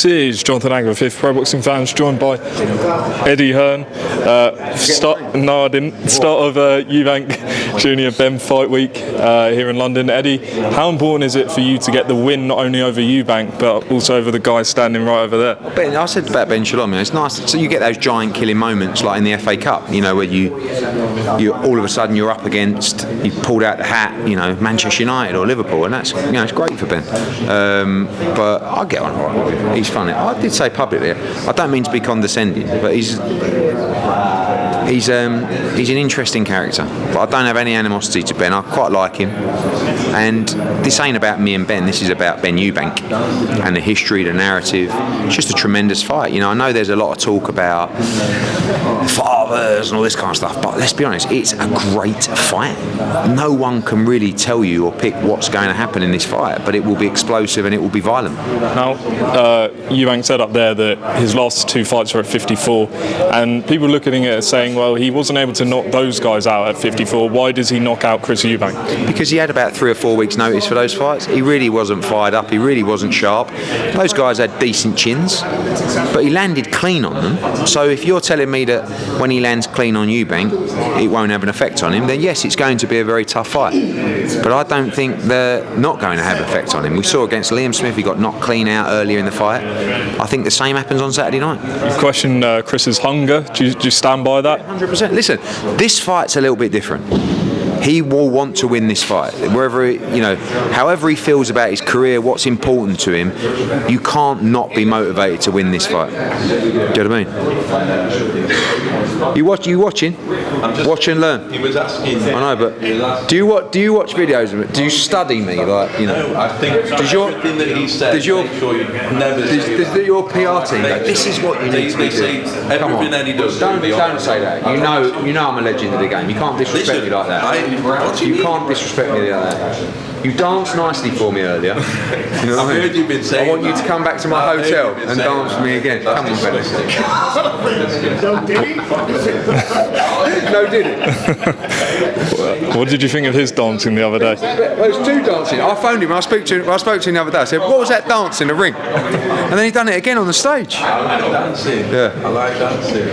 This is Jonathan Agler, Fifth Pro Boxing Fans, joined by Eddie Hearn. Start of Eubank Junior Ben fight week here in London. Eddie, how important is it for you to get the win not only over Eubank but also over the guy standing right over there? I said about Ben Shalom, it's nice. So you get those giant killing moments like in the FA Cup, where you all of a sudden you're up against, you pulled out the hat, Manchester United or Liverpool, and that's it's great for Ben. But I get on all right with him. He's funny. I did say publicly, I don't mean to be condescending, but he's an interesting character. But I don't have any animosity to Ben. I quite like him. And this ain't about me and Ben. This is about Ben Eubank and the history, the narrative. It's just a tremendous fight. I know there's a lot of talk about fathers and all this kind of stuff, but let's be honest, it's a great fight. No one can really tell you or pick what's going to happen in this fight, but it will be explosive and it will be violent. Now, Eubank said up there that his last two fights were at 54, and people looking at it as saying, well, he wasn't able to knock those guys out at 54. Why does he knock out Chris Eubank? Because he had about 3 or 4 weeks' notice for those fights. He really wasn't fired up. He really wasn't sharp. Those guys had decent chins, but he landed clean on them. So if you're telling me that when he lands clean on Eubank, it won't have an effect on him, then yes, it's going to be a very tough fight. But I don't think they're not going to have an effect on him. We saw against Liam Smith, he got knocked clean out earlier in the fight. I think the same happens on Saturday night. You question Chris's hunger. Do you stand by that? 100%. Listen, this fight's a little bit different. He will want to win this fight. However he feels about his career, what's important to him, you can't not be motivated to win this fight. Do you know what I mean? You watching? Watch and learn. He was asking. I know, but do you watch videos of it? Do you study me? No, I think everything that he said. Does your PR team go, this is what you need to be doing? Come on. Don't say that. You know I'm a legend of the game. You can't disrespect me like that. You can't disrespect me like that. You danced nicely for me earlier. I've heard you've been saying I want you to come back to my hotel and dance for me again. Come on, fellas. No, did he? No, did it? What did you think of his dancing the other day? Well, it was two dancing. I phoned him. I spoke to him the other day. I said, "What was that dance in the ring?" And then he done it again on the stage. I like dancing. Yeah. I like dancing.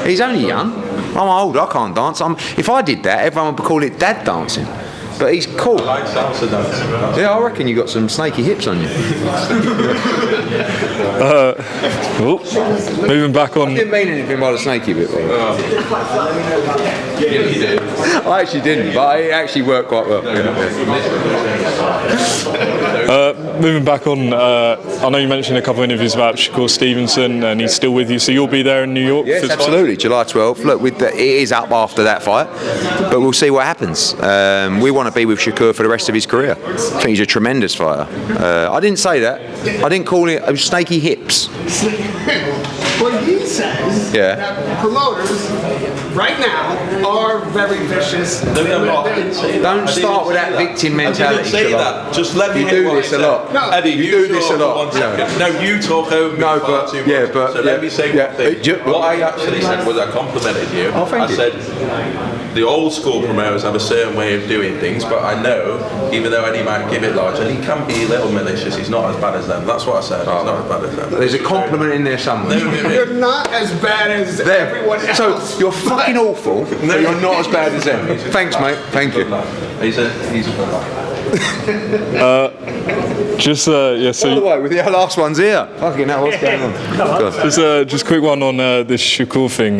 He's only young. I'm old. I can't dance. If I did that, everyone would call it dad dancing. But he's cool. I like salsa dancing. Yeah, I reckon you got some snaky hips on you. Moving back on. I didn't mean anything by the snaky bit. Yeah, you did. I actually didn't, but it actually worked quite well. Moving back on, I know you mentioned a couple of interviews about Shakur Stevenson, and he's still with you, so you'll be there in New York? Yes, absolutely, July 12th. Look, it is up after that fight, but we'll see what happens. We want to be with Shakur for the rest of his career. I think he's a tremendous fighter. I didn't say that. I didn't call it snaky hips. What he says that promoters right now are very vicious. Don't start with that victim mentality. I didn't say that. Just let me. You do this a lot. No, Eddie, you do this a lot. No, you talk over me far too much. So let me say one thing. What I actually said was I complimented you. Oh, thank you. I said the old school promoters have a certain way of doing things, but I know, even though Eddie might give it large, and he can be a little malicious, he's not as bad as them. That's what I said. He's not as bad as them. There's a compliment in there somewhere. You're not as bad as everyone else. So you're fucking awful, but you're not as bad as them. Thanks, mate. Thank you. He's a So By the way, with the last one's here. Fucking hell, what's going on? Just quick one on this Shakur thing.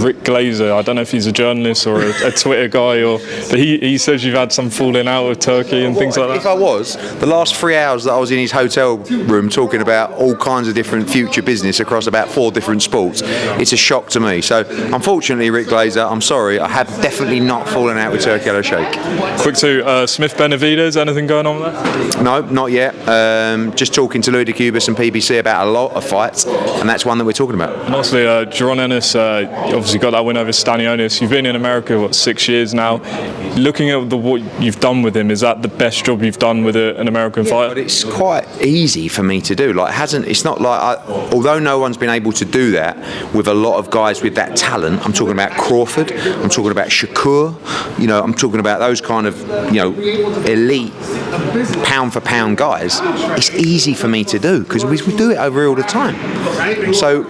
Rick Glazer, I don't know if he's a journalist or a Twitter guy, but he says you've had some falling out with Turkey and things like that. If I was, the last 3 hours that I was in his hotel room talking about all kinds of different future business across about 4 different sports, it's a shock to me. So, unfortunately, Rick Glazer, I'm sorry, I have definitely not fallen out with Turkey Al Sheikh. Quick two, Smith Benavidez, anything going on there? No, not yet. Just talking to Louis DeCubas and PBC about a lot of fights, and that's one that we're talking about. Lastly, Jaron Ennis obviously got that win over Stanionis. You've been in America, 6 years now. Looking at what you've done with him, is that the best job you've done with an American fighter? But it's quite easy for me to do. It's not like, although no one's been able to do that with a lot of guys with that talent. I'm talking about Crawford. I'm talking about Shakur. I'm talking about those kind of elite pound for pound guys. guys, it's easy for me to do because we do it over here all the time. So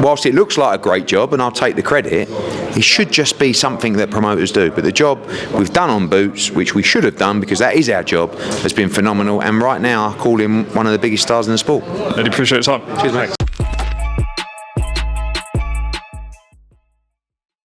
whilst it looks like a great job, and I'll take the credit, it should just be something that promoters do. But the job we've done on Boots, which we should have done because that is our job, has been phenomenal. And right now I call him one of the biggest stars in the sport. Eddie, appreciate your time. Cheers, mate.